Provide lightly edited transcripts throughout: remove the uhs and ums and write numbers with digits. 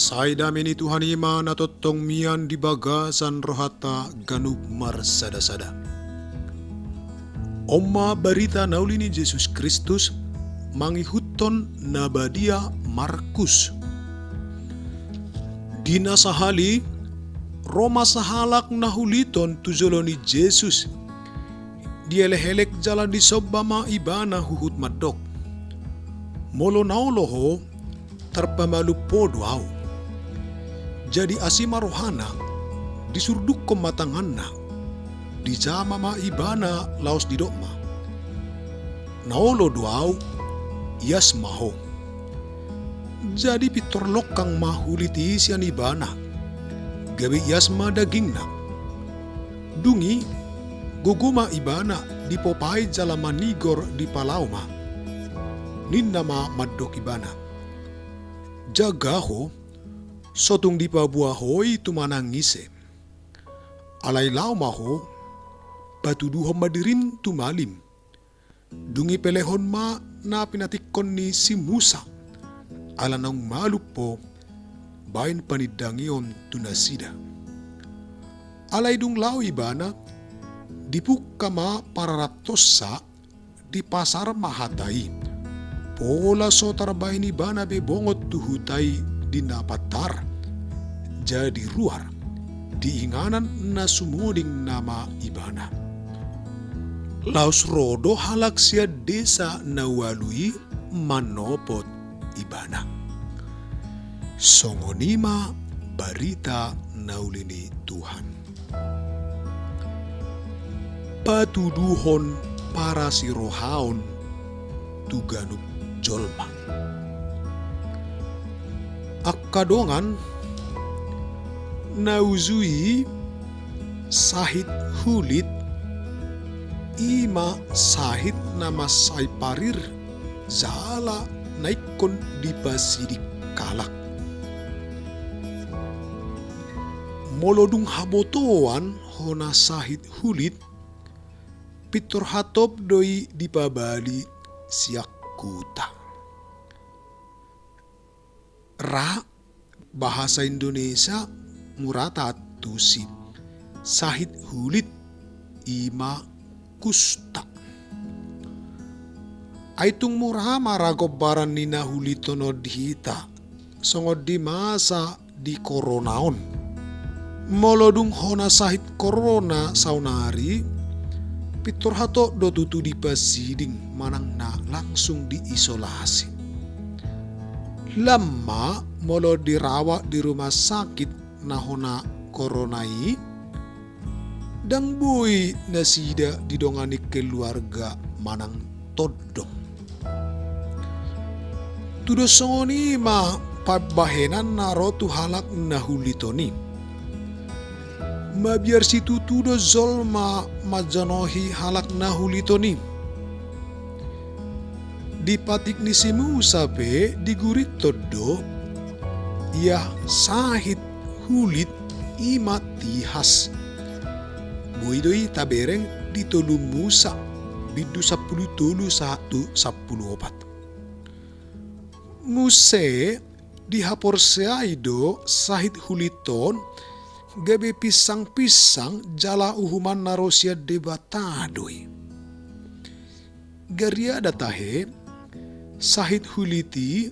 Saidamini Tuhan ima na totong mian di bagasan rohata ganub marsada-sada. Oma barita naulini Yesus Kristus mangihuton nabadia Markus. Dina sahali Roma sahalak nahuliton tujoloni Yesus. Dielehelek jala di sobama ibana huhut madok. Molo nauloho terpamalu podoau. Jadi asima rohana disurduk kematanganna di jama ma ibana laos di dokma. Naolo doau ias maho. Jadi pitor lokang mahuliti sian ibana. Gawe ias ma dagingna. Dungi guguma ibana di popai jala manigor di palauma. Ninna ma madok ibana. Jagaho sotung di pabuahoi tumanangise. Alai lau maho patuduhom madirin tumalim. Dungi pelehon ma na pinatikon ni si Musa. Alanang malupo bain panidangion tunasida. Alai dung lau ibana dipuka ma pararatosa di pasar mahatai. Pola sotar bain ibana bebongot tuhutai dinapatar jadi ruar diinganan na sumuding nama ibana. Laos rodo halak sia desa nawalui manopot ibana. Songonima barita naulini Tuhan. Patuduhon para sirohaon tuganuk jolma. Akadongan nauzui sahit hulit ima sahit nama saiparir zala naikon dipasidik kalak. Molodung habotoan hona sahit hulit pitor hatop doi dipabali siak kuta. Ra bahasa Indonesia murata tusi sahit hulit ima kusta. Aitung murah maragobaran nina hulitono dihita songod di masa di koronaon. Molodung hona sahit corona saunari pitor hato do tutu di pasiding manang na langsung diisolasi. Lama molo dirawat di rumah sakit nahona koronai dang bui nasida didongani keluarga manang todong. Tudo songoni ma pabahenan narotu halak nahulitoni. Mabiar situ tudo zolma majanohi halak nahulitoni. Dipatik ni si Musa pe digurit todo ia sahit hulit ima tihas. Buidoi tabereng ditolu Musa bidu 10 tolu 1 10 Muse dihapor seaido sahit huliton gabe pisang-pisang jala uhuman narosia debatadoi. Garia datahe sahit huliti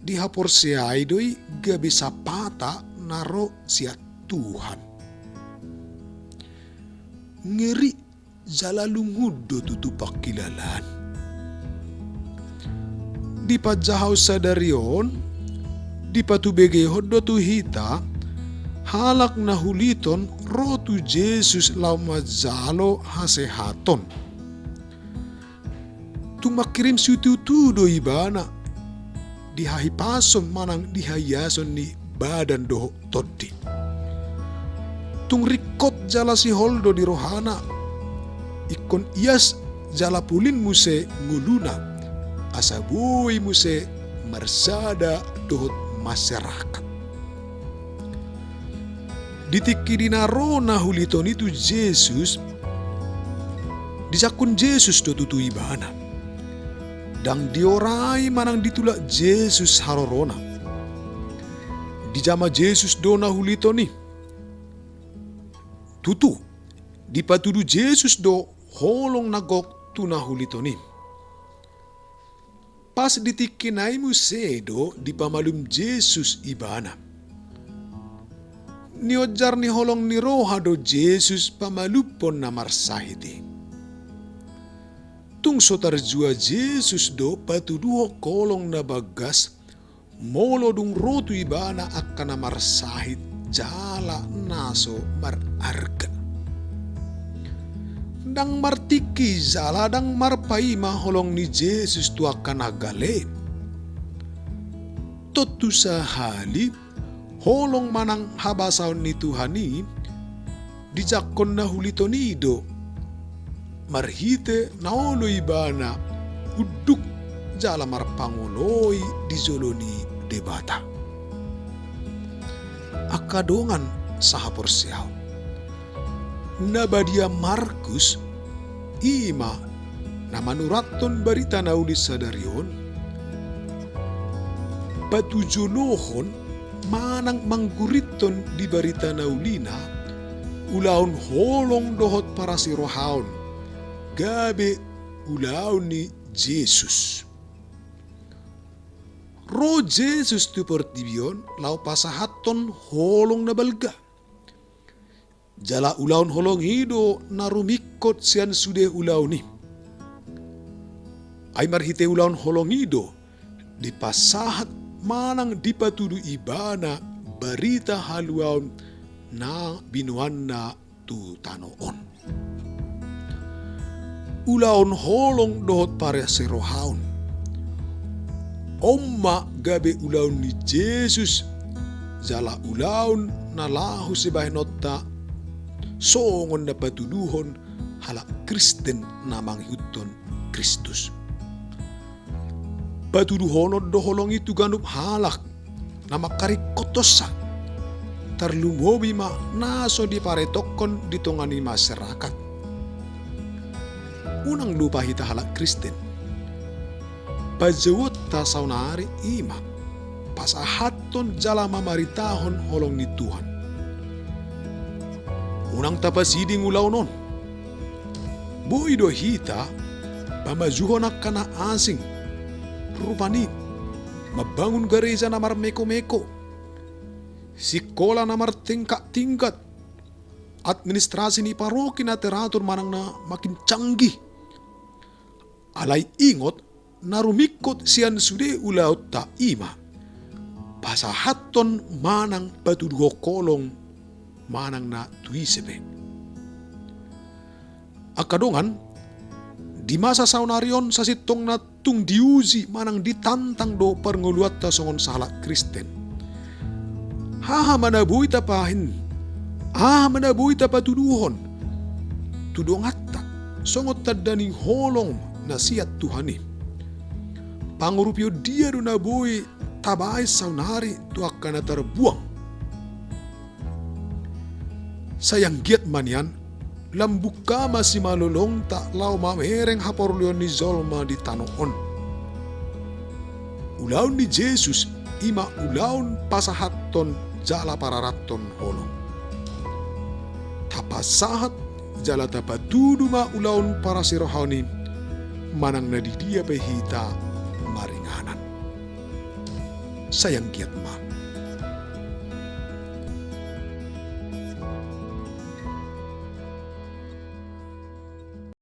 dihapor seaidoi gabe sapata naro sia Tuhan. Ngeri jala lungudo tutupak kilalan. Di pajahau sadarion di patubege hodo tuhita halak nahuliton rotu Yesus lau majalo hasehaton. Tung makirim sutu tudo ibana dihahipason manang dihayason ni badan doho toddi. Tung rikot jala si holdo di rohana ikon ias jala pulin muse nguluna asabui muse marsada dohot masyarakat. Ditiki dinarona huliton itu Yesus disakun Yesus do tutu ibana. Dang diorai manang ditulak Yesus harorona. Di jama Jesus do nahulito ni. Tutu, di patudu Jesus do holong nagok tu nahulito ni. Pas ditikinai mu sedo di pamalum Jesus ibana. Niojar ni holong ni roha do Jesus pamalupon na marsahiti. Tung sotar jua Jesus do patuduho kolong na bagas molo dung rotu ibana akan na marsahit jala naso mararga. Dang martiki jala dang marpaima holong ni Jesus tu akan agale. Totu sahali holong manang habasaon ni Tuhani dijakon na hulito nido marhite naolo ibana uduk jala marpangoloi di zoloni debata. Akadongan sahapor siaw. Nabadia Markus ima na manuraton barita naulis sadarion patujulohon manang mangguriton di barita naulina ulaon holong dohot para sirohaon gabe ulaon ni Jesus. Ro Jesus tu pertibion lau pasahaton holong na balga. Jala ulaon holong hido narumikot sian sude ulaon ni. Ay marhite ulaon holong hido di pasahat manang dipatudu ibana barita haluaon na binuan na tu tanoon. Ulaon holong dohot pare serohaon. Omma gabe ulaon ni Jesus jala ulaon na lahu sebahenota songon na patuduhon hala Kristen namang huton Kristus. Patuduhon do holong itu ganup halak na makarikotosa tarlumobi ma naso di paretokon di tongani masyarakat. Unang lupa hita halak Kristen. Pajawot ta saunari ima pasahaton jala mamaritahon holong ni Tuhan. Unang tapasiding ulaunon. Boido hita pamajuhon kana asing. Rupani mabangun gereja na marmeko-meko. Sikola na martingkat-tingkat. Administrasi ni paroki na teratur manang na makin canggih. Alay ingot narumikot sian sude ulaut ta ima. Pasahaton manang patuduho kolong manang na tuisebe. Akadongan, di masa saunarion sa sitong na tung diuji manang ditantang do parnguluat ta songon sahala Kristen. Haha manabuhi ta pahin. Haha manabuhi ta patuduhon. Tudongat ta, songot tadaning holong na siat Tuhani. Pangurupyo dia do nabuhi tabay saunari tu akan na terbuang. Sayang giat manian, lambuka masih malulong tak lau mamereng haporlion ni zolma di tanoon. Ulaun ni Jesus ima ulaun pasahaton jala pararaton holong. Tapasahat jala tapatudu ma ulaun para sirohani manang nadidia pehita maringanan. Sayang giat ma.